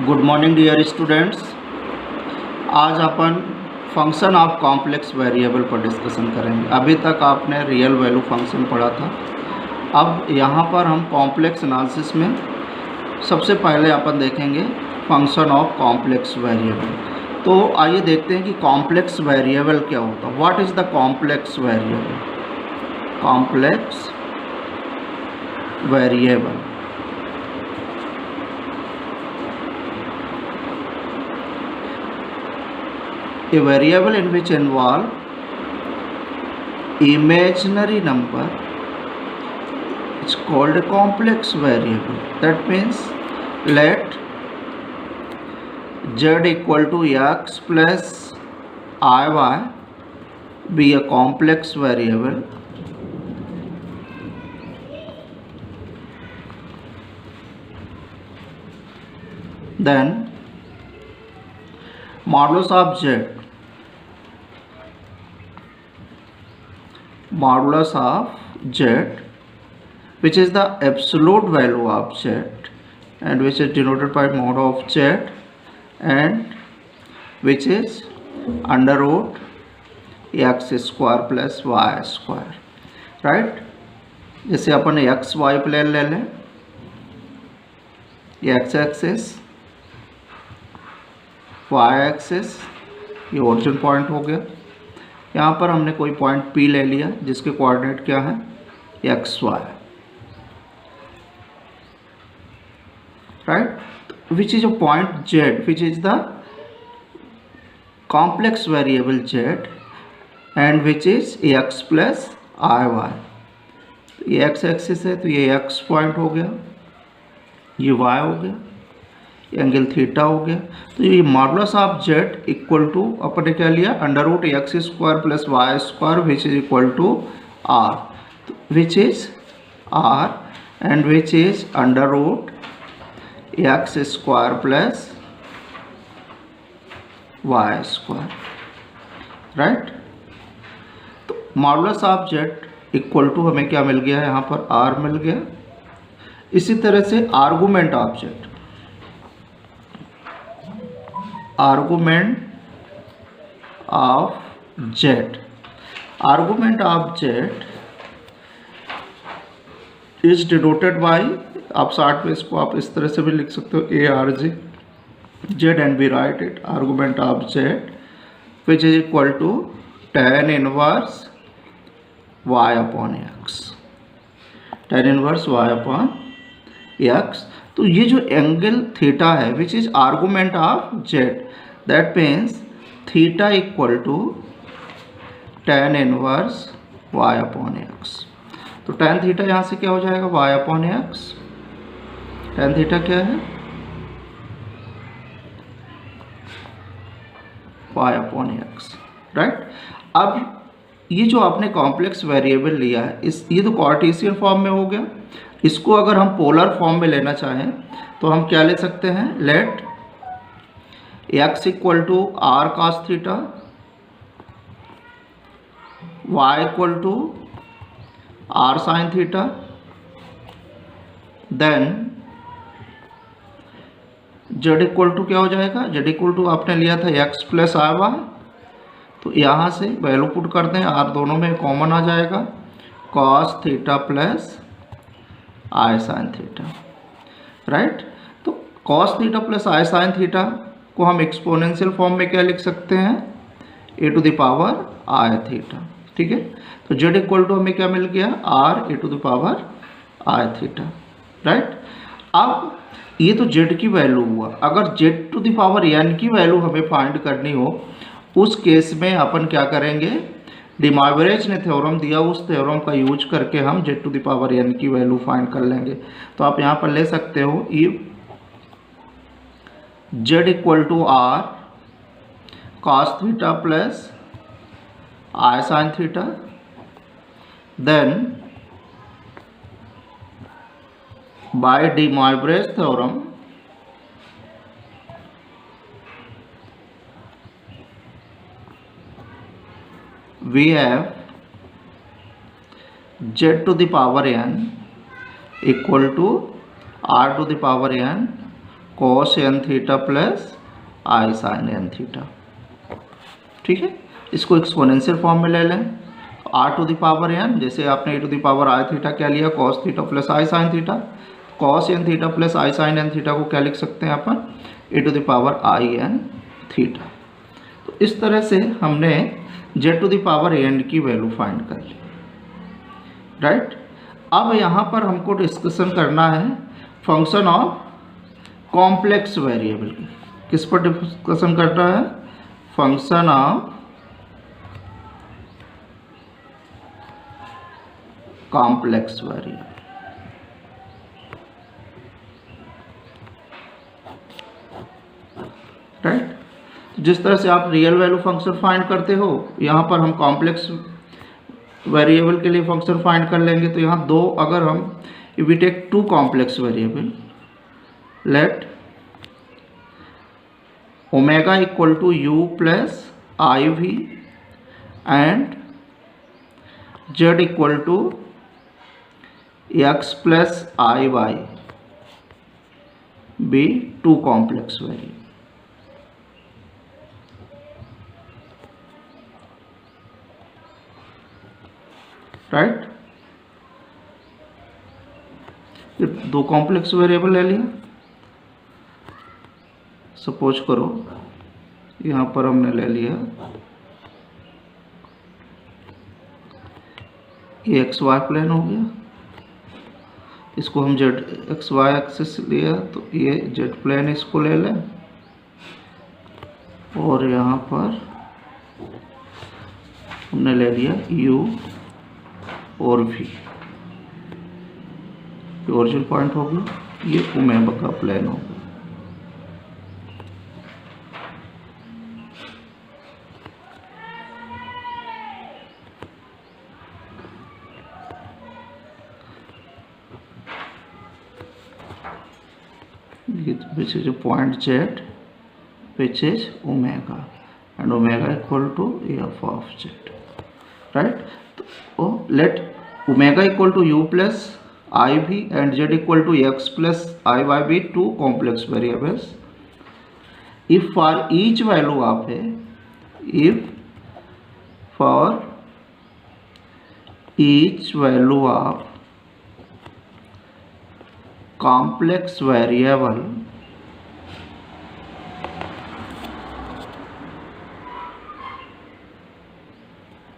Good morning dear students. आज अपन function of complex variable पर डिस्कशन करेंगे। अभी तक आपने रियल वैल्यू फंक्शन पढ़ा था। अब यहाँ पर हम कॉम्प्लेक्स एनालिसिस में सबसे पहले अपन देखेंगे फंक्शन ऑफ कॉम्प्लेक्स वेरिएबल। तो आइए देखते हैं कि कॉम्प्लेक्स वेरिएबल क्या होता है। What is the complex variable? Complex variable a variable in which involve imaginary number is called a complex variable. That means let z equal to x plus iy be a complex variable. Then modulus of z which is the absolute value of z and which is denoted by mod of z and which is under root x square plus y square, right? जैसे अपन x Y plane ले लें, x axis Y axis, ये origin point हो गया। यहाँ पर हमने कोई पॉइंट P ले लिया जिसके कोऑर्डिनेट क्या है, x y, right? Which is a point Z which is the complex variable Z and which is x plus i y. ये एक्स एक्सिस है तो ये x पॉइंट हो गया, ये y हो गया, एंगल थीटा हो गया। तो ये modulus of z equal to अपन क्या लिया, under root x square plus y square which is equal to r, which is r and which is under root x square plus y square, right? तो modulus of z equal to हमें क्या मिल गया है, यहाँ पर r मिल गया। इसी तरह से argument of z, argument of z is denoted by, आप शॉर्ट में इसको आप इस तरह से भी लिख सकते हो, ARG z and we write it argument of z which is equal to tan inverse y upon x, tan inverse y upon x। तो ये जो एंगल थीटा है which is argument of z, that means theta equal to tan inverse y upon x. तो tan theta यहाँ से क्या हो जाएगा, y upon x. tan theta क्या है, y अपॉन एक्स, राइट? अब ये जो आपने कॉम्प्लेक्स वेरिएबल लिया है, ये तो कार्टेशियन फॉर्म में हो गया। इसको अगर हम पोलर फॉर्म में लेना चाहें तो हम क्या ले सकते हैं, let x equal to r cos theta, y equal to r sine theta, then z equal to क्या हो जाएगा, z इक्वल टू आपने लिया था x प्लस आई वाई, तो यहाँ से वैल्यू पुट कर दें, r दोनों में कॉमन आ जाएगा, cos theta plus i sine theta, right? तो cos theta plus i sine theta को हम एक्सपोनेंशियल फॉर्म में क्या लिख सकते हैं, e to the power i theta, ठीक है? तो जेड इक्वल टू हमें क्या मिल गया, r e to the power i theta, right? अब ये तो जेड की वैल्यू हुआ। अगर z to the power n की वैल्यू हमें फाइंड करनी हो, उस केस में अपन क्या करेंगे, डी मोइवरेज ने थ्योरम दिया, उस थ्योरम का यूज करके हम z to the power n की वैल्यू फाइंड कर लेंगे। तो आप यहाँ पर ले सकते हो, if z equal to r cos theta plus i sine theta, then by de Moivre's theorem we have z to the power n equal to r to the power n cos n theta plus i sine n theta. ठीक है, इसको exponential form में ले लें। r to the power n, जैसे आपने e to the power i theta क्या लिया, cos theta plus i sine theta. cos n theta plus i sine n theta को क्या लिख सकते हैं अपन, e to the power i n theta. तो इस तरह से हमने z to the power n की वैल्यू फाइंड कर ली, राइट। अब यहाँ पर हमको डिस्कशन करना है फंक्शन ऑफ कॉम्प्लेक्स वेरिएबल की। किस पर डिस्कशन करना है, function of complex variable, right. जिस तरह से आप रियल वैल्यू फंक्शन फाइंड करते हो, यहाँ पर हम कॉम्प्लेक्स वेरिएबल के लिए फंक्शन फाइंड कर लेंगे। तो यहाँ दो, अगर हम if we take two complex variable, let omega equal to u plus i v and z equal to x plus i y be two complex variable, right. दो कॉम्प्लेक्स वेरिएबल ले लिया। सपोज करो यहाँ पर हमने ले लिया ये एक्स वाई प्लेन हो गया, इसको हम जेड एक्स वाई एक्सिस लिया तो ये जेड प्लेन इसको ले लें, और यहाँ पर हमने ले लिया यू और भी, ओरिजिन पॉइंट हो गया, ये ओमेगा का प्लेन हो गया। which is a point z, which is omega, and omega equal to f of z, right. So let omega equal to u plus iv and z equal to x plus iy be two complex variables. If for each value of a, if for each value of complex variable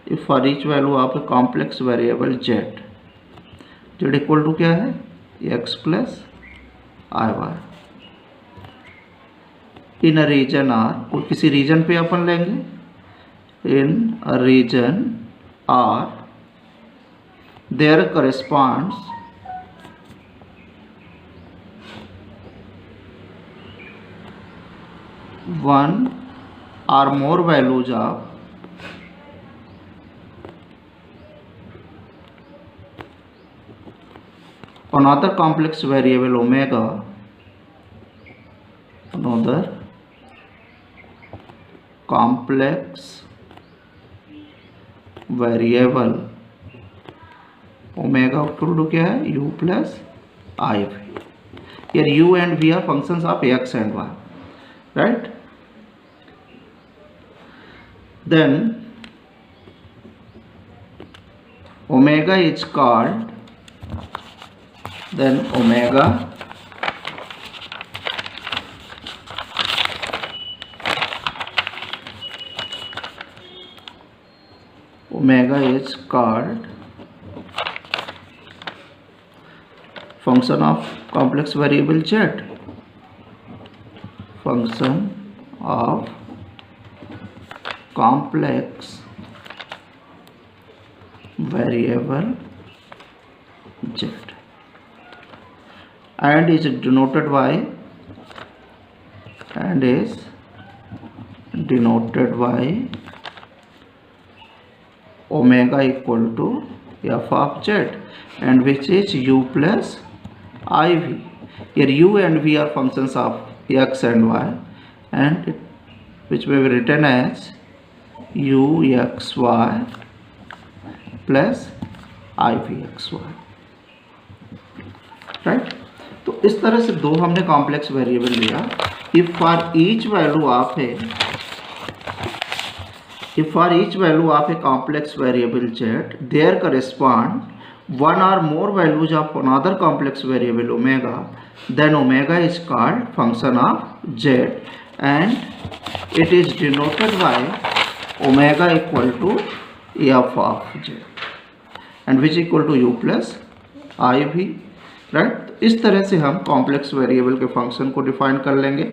if for each value of a complex variable z equal to क्या है, x plus i y in a region R, कोई किसी reason पे अपन लेंगे, in a region R there corresponds one or more values of another complex variable omega, another complex variable omega equal to क्या है, u plus i v। Here u and v are functions of x and y, right. Then omega is called, then omega is called function of complex variable z, function of complex variable z, and is denoted by, and is denoted by omega equal to f of z, and which is u plus iv. Here u and v are functions of x and y, and which may be written as uxy plus ivxy, right. तो इस तरह से दो हमने complex variable लिया। If for each value of A complex variable z, there correspond one or more values of another complex variable omega, then omega is called function of z and it is denoted by omega equal to f of z and which equal to u plus iv, right. इस तरह से हम complex variable के function को define कर लेंगे।